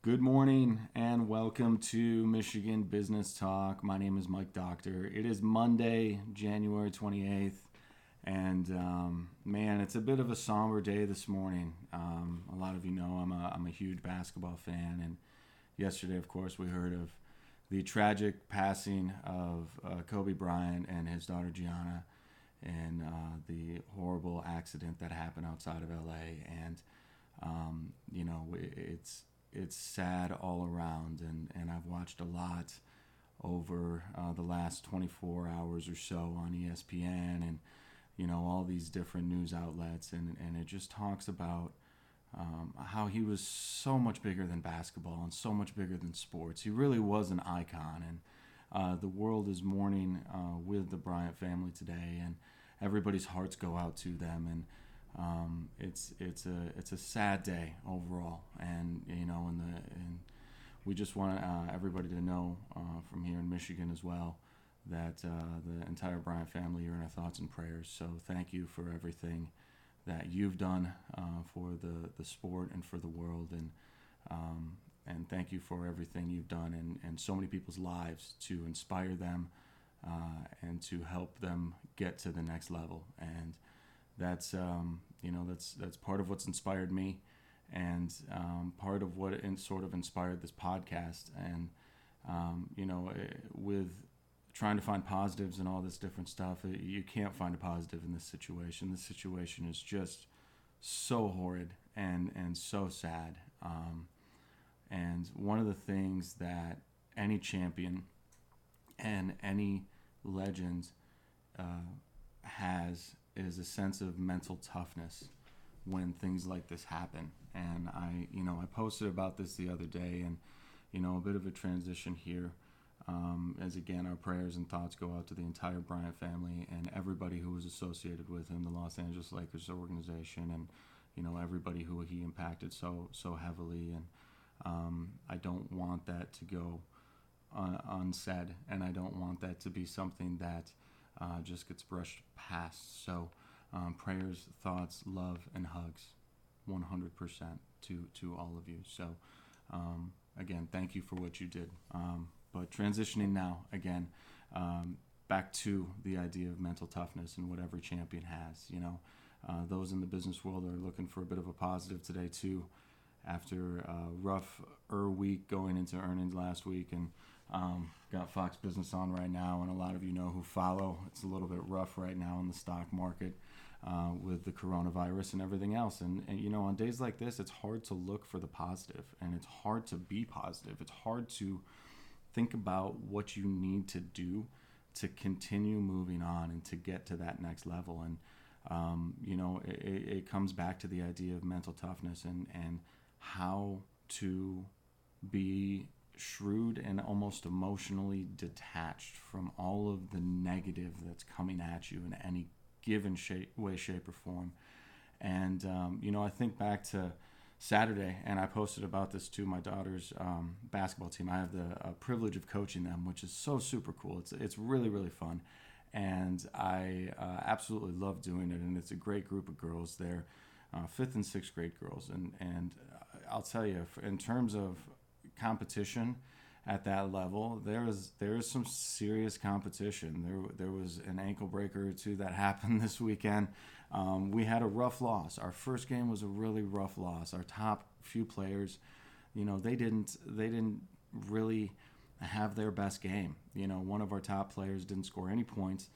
Good morning and welcome to Michigan Business Talk. My name is Mike Doctor. It is Monday, January 28th, and man, it's a bit of a somber day this morning. A lot of you know I'm a huge basketball fan, and yesterday, of course, we heard of the tragic passing of Kobe Bryant and his daughter Gianna, and the horrible accident that happened outside of LA. And it's sad all around, and I've watched a lot over the last 24 hours or so on ESPN and all these different news outlets, and it just talks about how he was so much bigger than basketball and so much bigger than sports. He really was an icon, and the world is mourning with the Bryant family today, and everybody's hearts go out to them. And it's a sad day overall, and we just want everybody to know from here in Michigan as well that the entire Bryant family are in our thoughts and prayers. So thank you for everything that you've done for the sport and for the world, and thank you for everything you've done in so many people's lives to inspire them and to help them get to the next level. And that's that's part of what's inspired me, and part of what sort of inspired this podcast. And with trying to find positives and all this different stuff, you can't find a positive in this situation. This situation is just so horrid and so sad. And one of the things that any champion and any legend has is a sense of mental toughness when things like this happen. And I posted about this the other day, and a bit of a transition here, as again our prayers and thoughts go out to the entire Bryant family and everybody who was associated with him, the Los Angeles Lakers organization, and everybody who he impacted so heavily. And I don't want that to go unsaid, and I don't want that to be something that just gets brushed past. So prayers, thoughts, love, and hugs 100% to all of you. So again, thank you for what you did. But transitioning now, again, back to the idea of mental toughness and what every champion has. Those in the business world are looking for a bit of a positive today too, after a rougher week going into earnings last week. And got Fox Business on right now, and a lot of you know who follow. It's a little bit rough right now in the stock market with the coronavirus and everything else. And on days like this, it's hard to look for the positive, and it's hard to be positive. It's hard to think about what you need to do to continue moving on and to get to that next level. And it comes back to the idea of mental toughness and how to be shrewd and almost emotionally detached from all of the negative that's coming at you in any given way, shape, or form. And I think back to Saturday, and I posted about this to my daughter's basketball team. I have the privilege of coaching them, which is so super cool. It's really, really fun, and I absolutely love doing it. And it's a great group of girls. They're 5th and 6th grade girls, and I'll tell you, in terms of competition at that level, there is some serious competition. There was an ankle breaker or two that happened this weekend. We had a rough loss. Our first game was a really rough loss. Our top few players, they didn't really have their best game. One of our top players didn't score any points.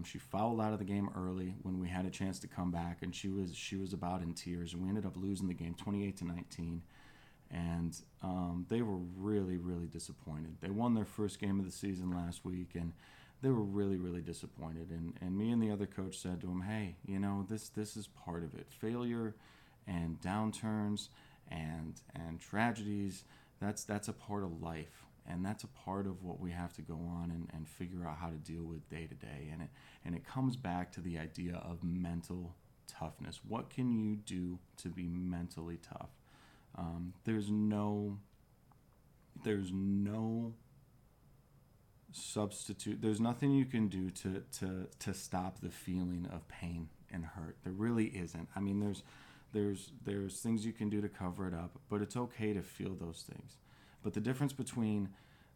She fouled out of the game early when we had a chance to come back, and she was about in tears, and we ended up losing the game 28-19. And they were really, really disappointed. They won their first game of the season last week, and they were really, really disappointed. And me and the other coach said to them, hey, this is part of it. Failure and downturns and tragedies, that's a part of life. And that's a part of what we have to go on and figure out how to deal with day to day. And it comes back to the idea of mental toughness. What can you do to be mentally tough? There's no substitute. There's nothing you can do to stop the feeling of pain and hurt. There really isn't. I mean, There's things you can do to cover it up, but it's okay to feel those things. But the difference between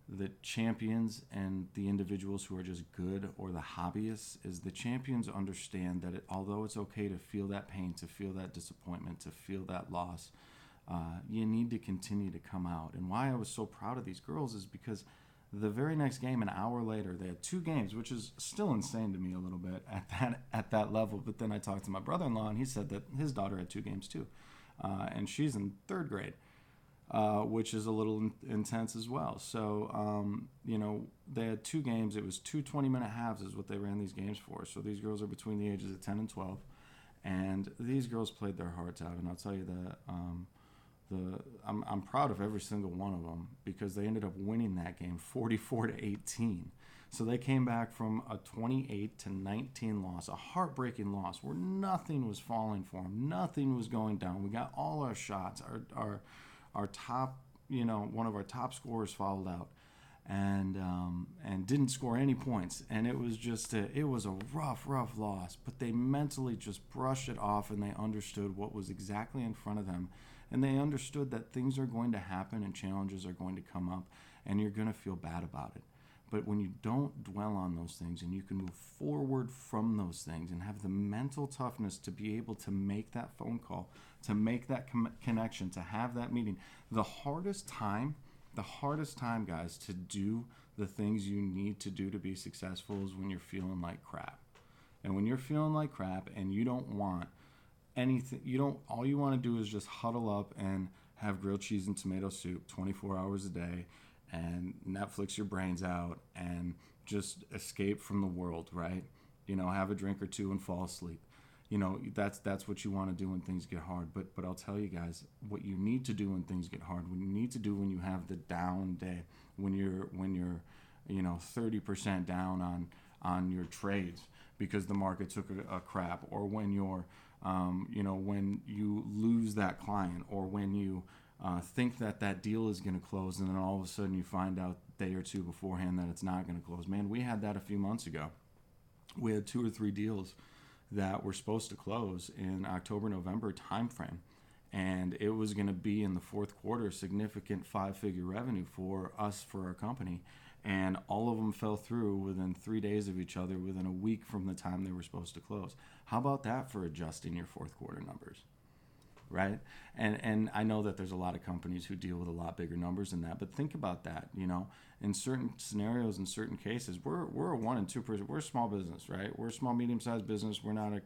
the champions and the individuals who are just good, or the hobbyists, is the champions understand that although it's okay to feel that pain, to feel that disappointment, to feel that loss, you need to continue to come out. And why I was so proud of these girls is because the very next game, an hour later, they had 2 games, which is still insane to me a little bit at that level. But then I talked to my brother-in-law, and he said that his daughter had 2 games too, and she's in 3rd grade. Which is a little intense as well. So, they had 2 games. It was 2 20-minute halves is what they ran these games for. So these girls are between the ages of 10 and 12. And these girls played their hearts out. And I'll tell you that I'm proud of every single one of them, because they ended up winning that game 44-18. So they came back from a 28-19 loss, a heartbreaking loss where nothing was falling for them. Nothing was going down. We got all our shots. Our top, one of our top scorers fouled out and didn't score any points. And it was just it was a rough loss. But they mentally just brushed it off, and they understood what was exactly in front of them. And they understood that things are going to happen and challenges are going to come up, and you're going to feel bad about it. But when you don't dwell on those things, and you can move forward from those things and have the mental toughness to be able to make that phone call, to make that connection, to have that meeting. The hardest time, guys, to do the things you need to do to be successful is when you're feeling like crap. And when you're feeling like crap and you don't want anything, all you want to do is just huddle up and have grilled cheese and tomato soup 24 hours a day and Netflix your brains out and just escape from the world, right? Have a drink or 2 and fall asleep. That's what you want to do when things get hard. But I'll tell you guys, what you need to do when things get hard, what you need to do when you have the down day, when you're 30% down on your trades because the market took a crap, or when you're when you lose that client, or when you think that deal is going to close, and then all of a sudden you find out a day or 2 beforehand that it's not going to close. Man, we had that a few months ago. We had 2 or 3 deals that were supposed to close in October-November timeframe, and it was going to be in the 4th quarter, significant 5-figure revenue for us, for our company, and all of them fell through within 3 days of each other, within a week from the time they were supposed to close. How about that for adjusting your 4th quarter numbers? Right? And I know that there's a lot of companies who deal with a lot bigger numbers than that, but think about that. In certain scenarios, in certain cases, we're a 1 and 2%. We're a small business, right? We're a small, medium-sized business. We're not a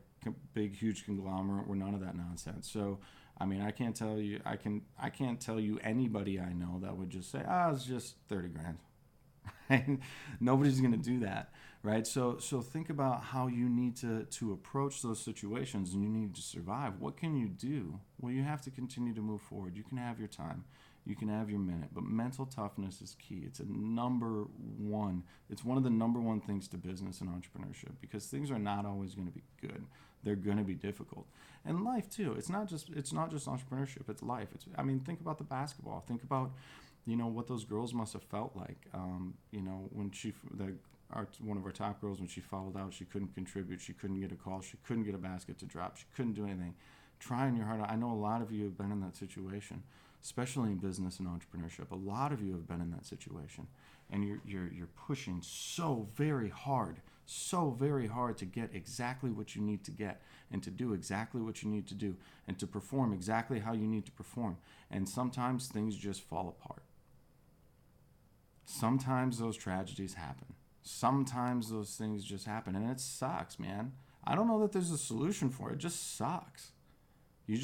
big, huge conglomerate. We're none of that nonsense. So, I can't tell you anybody I know that would just say, it's just 30 grand. Nobody's going to do that, right? So think about how you need to approach those situations, and you need to survive. What can you do? Well, you have to continue to move forward. You can have your time. You can have your minute, but mental toughness is key. It's number 1. It's one of the number 1 things to business and entrepreneurship, because things are not always going to be good. They're going to be difficult. And life too. It's not just entrepreneurship. It's life. Think about the basketball. Think about what those girls must have felt like. When one of our top girls, when she fouled out, she couldn't contribute. She couldn't get a call. She couldn't get a basket to drop. She couldn't do anything. Trying your heart out. I know a lot of you have been in that situation, especially in business and entrepreneurship. A lot of you have been in that situation, and you're pushing so very hard to get exactly what you need to get, and to do exactly what you need to do, and to perform exactly how you need to perform. And sometimes things just fall apart. Sometimes those tragedies happen. Sometimes those things just happen, and it sucks, man. I don't know that there's a solution for it. It just sucks. I'd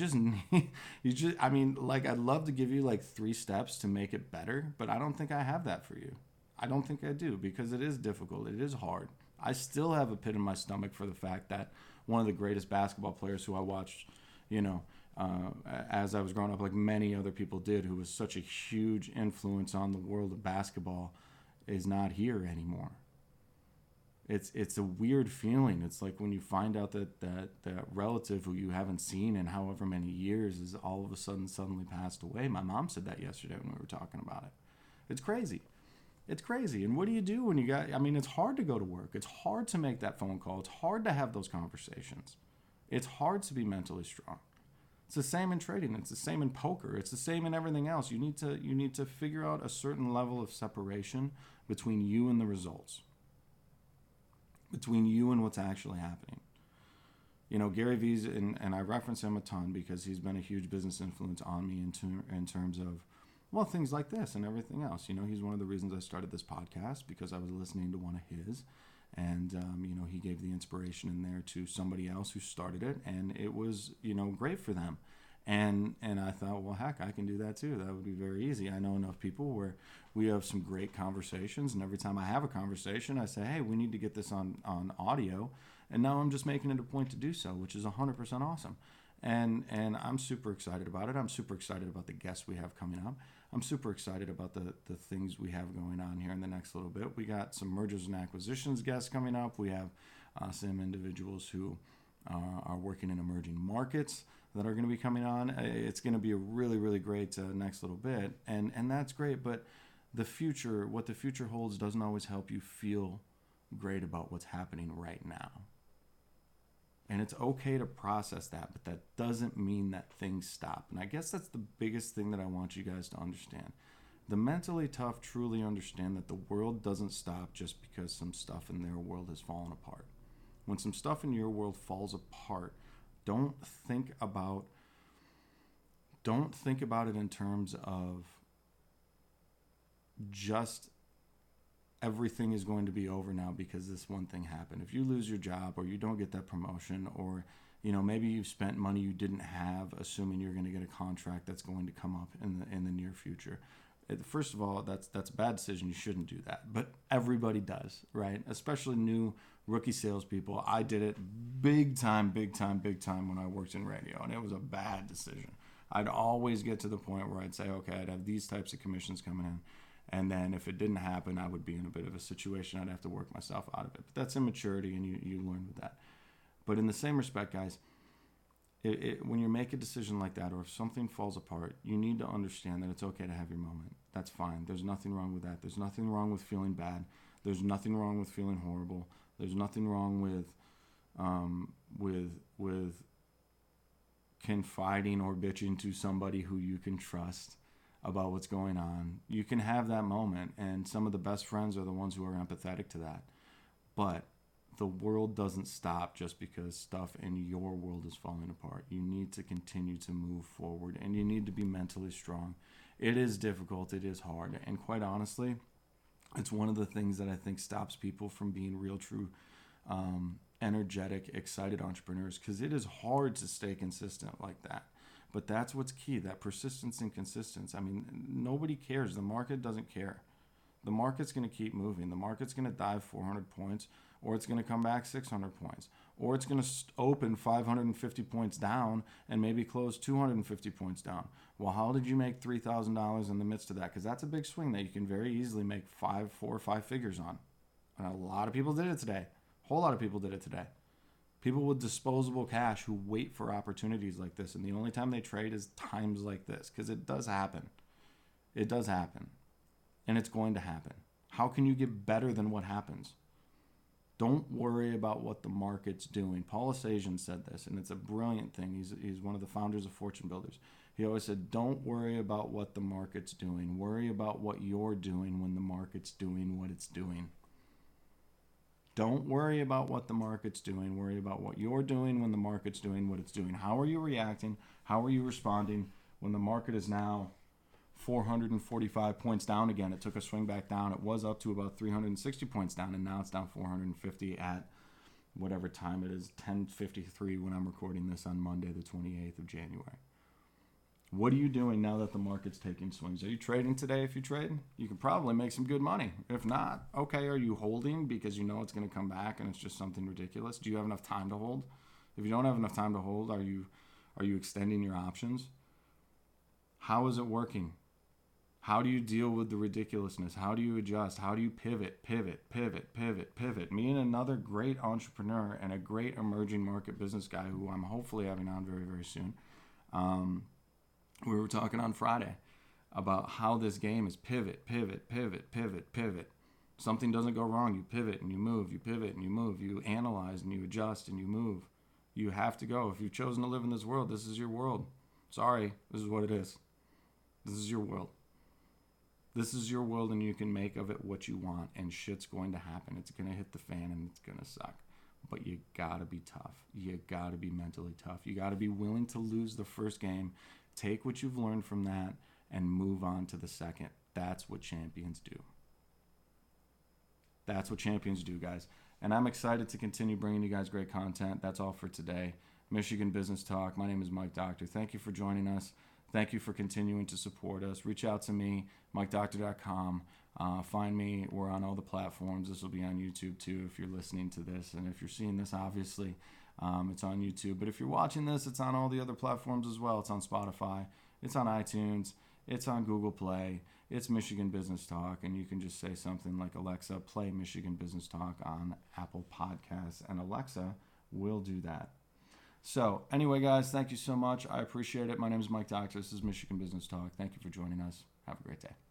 love to give you 3 steps to make it better, but I don't think I have that for you. I don't think I do, because it is difficult. It is hard. I still have a pit in my stomach for the fact that one of the greatest basketball players who I watched, as I was growing up, like many other people did, who was such a huge influence on the world of basketball, is not here anymore. It's a weird feeling. It's like when you find out that relative who you haven't seen in however many years is all of a sudden suddenly passed away. My mom said that yesterday when we were talking about it. It's crazy. It's crazy. And what do you do when it's hard to go to work. It's hard to make that phone call. It's hard to have those conversations. It's hard to be mentally strong. It's the same in trading. It's the same in poker. It's the same in everything else. You need to figure out a certain level of separation between you and the results, between you and what's actually happening. You know, Gary Vee's, and I reference him a ton because he's been a huge business influence on me in terms of, well, things like this and everything else. You know, he's one of the reasons I started this podcast, because I was listening to one of his, and, you know, he gave the inspiration in there to somebody else who started it, and it was, you know, great for them. And I thought, well, heck, I can do that too. That would be very easy. I know enough people where we have some great conversations, and every time I have a conversation, I say, hey, we need to get this on audio. And now I'm just making it a point to do so, which is 100% awesome. And I'm super excited about it. I'm super excited about the guests we have coming up. I'm super excited about the things we have going on here in the next little bit. We got some mergers and acquisitions guests coming up. We have some individuals who are working in emerging markets that are going to be coming on. It's going to be a really, really great next little bit. And that's great. But the future, what the future holds, doesn't always help you feel great about what's happening right now. And it's okay to process that, but that doesn't mean that things stop. And I guess that's the biggest thing that I want you guys to understand. The mentally tough truly understand that the world doesn't stop just because some stuff in their world has fallen apart. When some stuff in your world falls apart, don't think about it in terms of just everything is going to be over now because this one thing happened. If you lose your job, or you don't get that promotion, or, you know, maybe you've spent money you didn't have assuming you're going to get a contract that's going to come up in the near future. First of all, that's a bad decision. You shouldn't do that. But everybody does, right? Especially new rookie salespeople. I did it big time when I worked in radio, and it was a bad decision. I'd always get to the point where I'd say, okay, I'd have these types of commissions coming in. And then if it didn't happen, I would be in a bit of a situation. I'd have to work myself out of it. But that's immaturity, and you learn with that. But in the same respect, guys, when you make a decision like that, or if something falls apart, you need to understand that it's okay to have your moment. That's fine. There's nothing wrong with that. There's nothing wrong with feeling bad. There's nothing wrong with feeling horrible. There's nothing wrong with confiding or bitching to somebody who you can trust about what's going on. You can have that moment, and some of the best friends are the ones who are empathetic to that. But the world doesn't stop just because stuff in your world is falling apart. You need to continue to move forward, and you need to be mentally strong. It is difficult, it is hard, and quite honestly, it's one of the things that I think stops people from being real, true, energetic, excited entrepreneurs, because it is hard to stay consistent like that. But that's what's key, that persistence and consistency. I mean, nobody cares. The market doesn't care. The market's going to keep moving. The market's going to dive 400 points, or it's going to come back 600 points, or it's going to open 550 points down and maybe close 250 points down. Well, how did you make $3,000 in the midst of that? Because that's a big swing that you can very easily make 4 or 5 figures on. And a lot of people did it today. A whole lot of people did it today. People with disposable cash who wait for opportunities like this, and the only time they trade is times like this, because it does happen. It does happen, and it's going to happen. How can you get better than what happens? Don't worry about what the market's doing. Paul Assagian said this, and it's a brilliant thing. He's one of the founders of Fortune Builders. He always said, don't worry about what the market's doing. Worry about what you're doing when the market's doing what it's doing. Don't worry about what the market's doing. Worry about what you're doing when the market's doing what it's doing. How are you reacting? How are you responding when the market is now 445 points down again? It took a swing back down. It was up to about 360 points down, and now it's down 450 at whatever time it is, 10:53 when I'm recording this on Monday, the 28th of January. What are you doing now that the market's taking swings? Are you trading today? If you trade, you can probably make some good money. If not, okay, are you holding because you know it's going to come back and it's just something ridiculous? Do you have enough time to hold? If you don't have enough time to hold, are you extending your options? How is it working? How do you deal with the ridiculousness? How do you adjust? How do you pivot? Me and another great entrepreneur and a great emerging market business guy who I'm hopefully having on very, very soon, we were talking on Friday about how this game is pivot. Something doesn't go wrong, you pivot and you move, you pivot and you move, you analyze and you adjust and you move. You have to go. If you've chosen to live in this world, this is your world. Sorry, this is what it is. This is your world. This is your world, and you can make of it what you want, and shit's going to happen. It's going to hit the fan, and it's going to suck. But you got to be tough. You got to be mentally tough. You got to be willing to lose the first game, take what you've learned from that, and move on to the second. That's what champions do. That's what champions do, guys. And I'm excited to continue bringing you guys great content. That's all for today. Michigan Business Talk. My name is Mike Doctor. Thank you for joining us. Thank you for continuing to support us. Reach out to me, MikeDoctor.com. Find me. We're on all the platforms. This will be on YouTube too if you're listening to this. And if you're seeing this, obviously, it's on YouTube. But if you're watching this, it's on all the other platforms as well. It's on Spotify. It's on iTunes. It's on Google Play. It's Michigan Business Talk. And you can just say something like, Alexa, play Michigan Business Talk on Apple Podcasts. And Alexa will do that. So anyway, guys, thank you so much. I appreciate it. My name is Mike Doctor. This is Michigan Business Talk. Thank you for joining us. Have a great day.